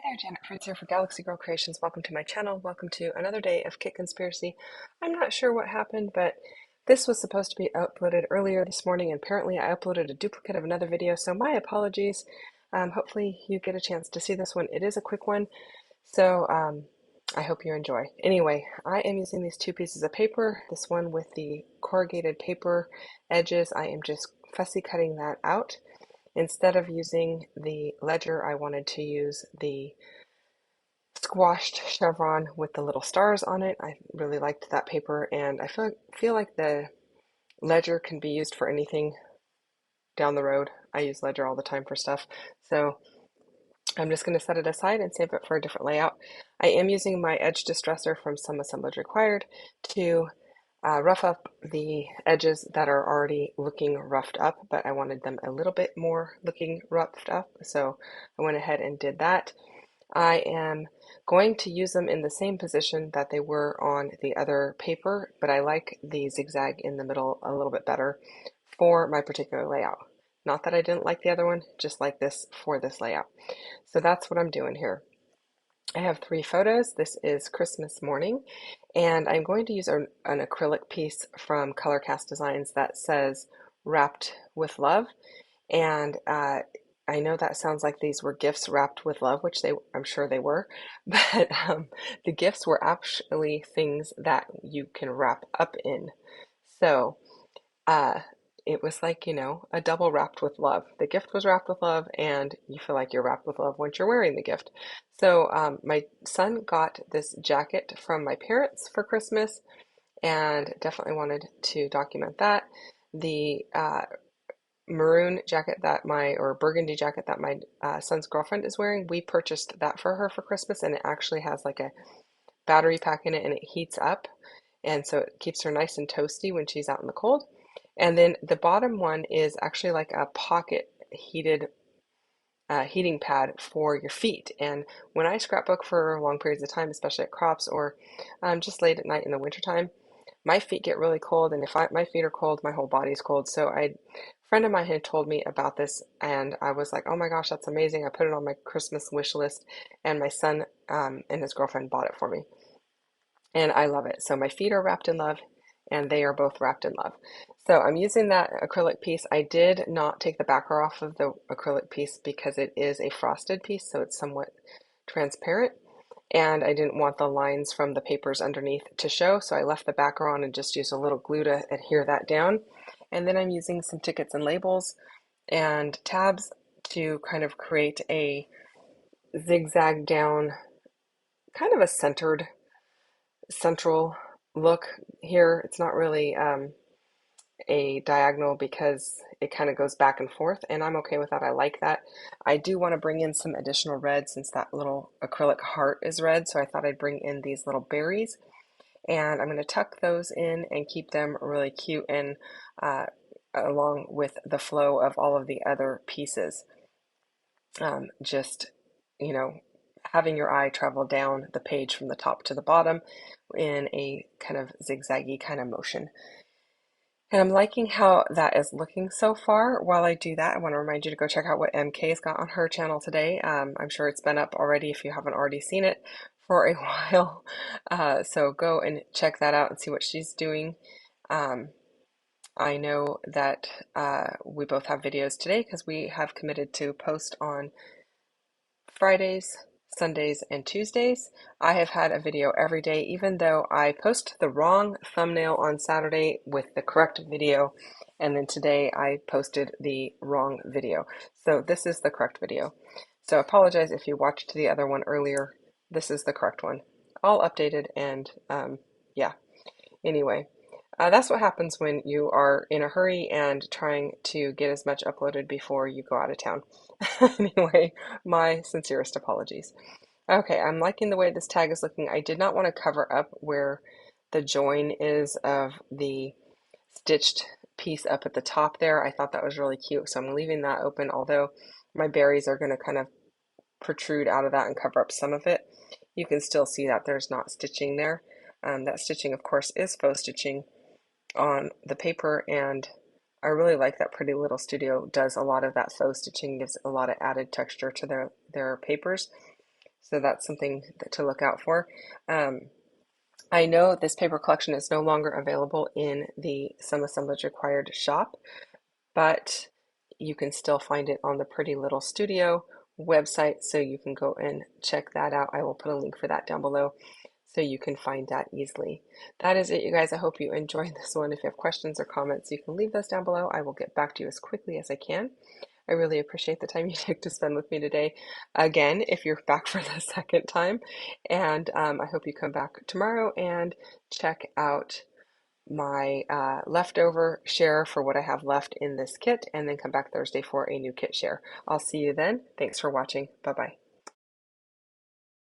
There, Janet Fritz here for Galaxy Girl Creations. Welcome to my channel. Welcome to another day of Kit Conspiracy. I'm not sure what happened, but this was supposed to be uploaded earlier this morning, and apparently I uploaded a duplicate of another video, so my apologies. Hopefully you get a chance to see this one. It is a quick one, so I hope you enjoy. Anyway, I am using these two pieces of paper. This one with the corrugated paper edges, I am just fussy cutting that out. Instead of using the ledger, I wanted to use the squashed chevron with the little stars on it. I really liked that paper, and I feel like the ledger can be used for anything down the road. I use ledger all the time for stuff, so I'm just going to set it aside and save it for a different layout. I am using my edge distresser from Some Assemblage Required to rough up the edges that are already looking roughed up, but I wanted them a little bit more looking roughed up, so I went ahead and did that. I am going to use them in the same position that they were on the other paper, but I like the zigzag in the middle a little bit better for my particular layout. Not that I didn't like the other one, just like this for this layout. So that's what I'm doing here. I have 3 photos. This is Christmas morning, and I'm going to use an acrylic piece from Color Cast Designs that says Wrapped with Love. And I know that sounds like these were gifts wrapped with love, which I'm sure they were, but the gifts were actually things that you can wrap up in. So uh, it was like, a double wrapped with love. The gift was wrapped with love, and you feel like you're wrapped with love once you're wearing the gift. So my son got this jacket from my parents for Christmas, and definitely wanted to document that. The maroon jacket or burgundy jacket that my son's girlfriend is wearing, we purchased that for her for Christmas, and it actually has like a battery pack in it, and it heats up, and so it keeps her nice and toasty when she's out in the cold. And then the bottom one is actually like a pocket heated heating pad for your feet. And when I scrapbook for long periods of time, especially at crops or just late at night in the wintertime, my feet get really cold, and if my feet are cold, my whole body's cold. So a friend of mine had told me about this, and I was like, oh my gosh, that's amazing. I put it on my Christmas wish list, and my son and his girlfriend bought it for me, and I love it. So my feet are wrapped in love, and they are both wrapped in love. So I'm using that acrylic piece. I did not take the backer off of the acrylic piece because it is a frosted piece, so it's somewhat transparent, and I didn't want the lines from the papers underneath to show, so I left the backer on and just used a little glue to adhere that down. And then I'm using some tickets and labels and tabs to kind of create a zigzag down, kind of a central look here. It's not really a diagonal because it kind of goes back and forth, and I'm okay with that. I like that. I do want to bring in some additional red since that little acrylic heart is red, so I thought I'd bring in these little berries, and I'm going to tuck those in and keep them really cute and along with the flow of all of the other pieces. Just, you know, having your eye travel down the page from the top to the bottom in a kind of zigzaggy kind of motion. And I'm liking how that is looking so far. While I do that, I want to remind you to go check out what MK's got on her channel today. I'm sure it's been up already if you haven't already seen it for a while. So go and check that out and see what she's doing. I know that we both have videos today because we have committed to post on Fridays, Sundays, and Tuesdays. I have had a video every day, even though I post the wrong thumbnail on Saturday with the correct video, and then today I posted the wrong video. So this is the correct video. So apologize if you watched the other one earlier. This is the correct one. All updated, and yeah. Anyway, that's what happens when you are in a hurry and trying to get as much uploaded before you go out of town. Anyway, my sincerest apologies. Okay, I'm liking the way this tag is looking. I did not want to cover up where the join is of the stitched piece up at the top there. I thought that was really cute, so I'm leaving that open, although my berries are going to kind of protrude out of that and cover up some of it. You can still see that there's not stitching there. That stitching, of course, is faux stitching on the paper, and I really like that Pretty Little Studio does a lot of that faux stitching, gives a lot of added texture to their papers. So that's something to look out for. Um, I know this paper collection is no longer available in the Some Assemblage Required shop, but you can still find it on the Pretty Little Studio website, so you can go and check that out. I will put a link for that down below so you can find that easily. That is it, you guys. I hope you enjoyed this one. If you have questions or comments, you can leave those down below. I will get back to you as quickly as I can. I really appreciate the time you took to spend with me today. Again, if you're back for the second time, and I hope you come back tomorrow and check out my leftover share for what I have left in this kit, and then come back Thursday for a new kit share. I'll see you then. Thanks for watching. Bye bye.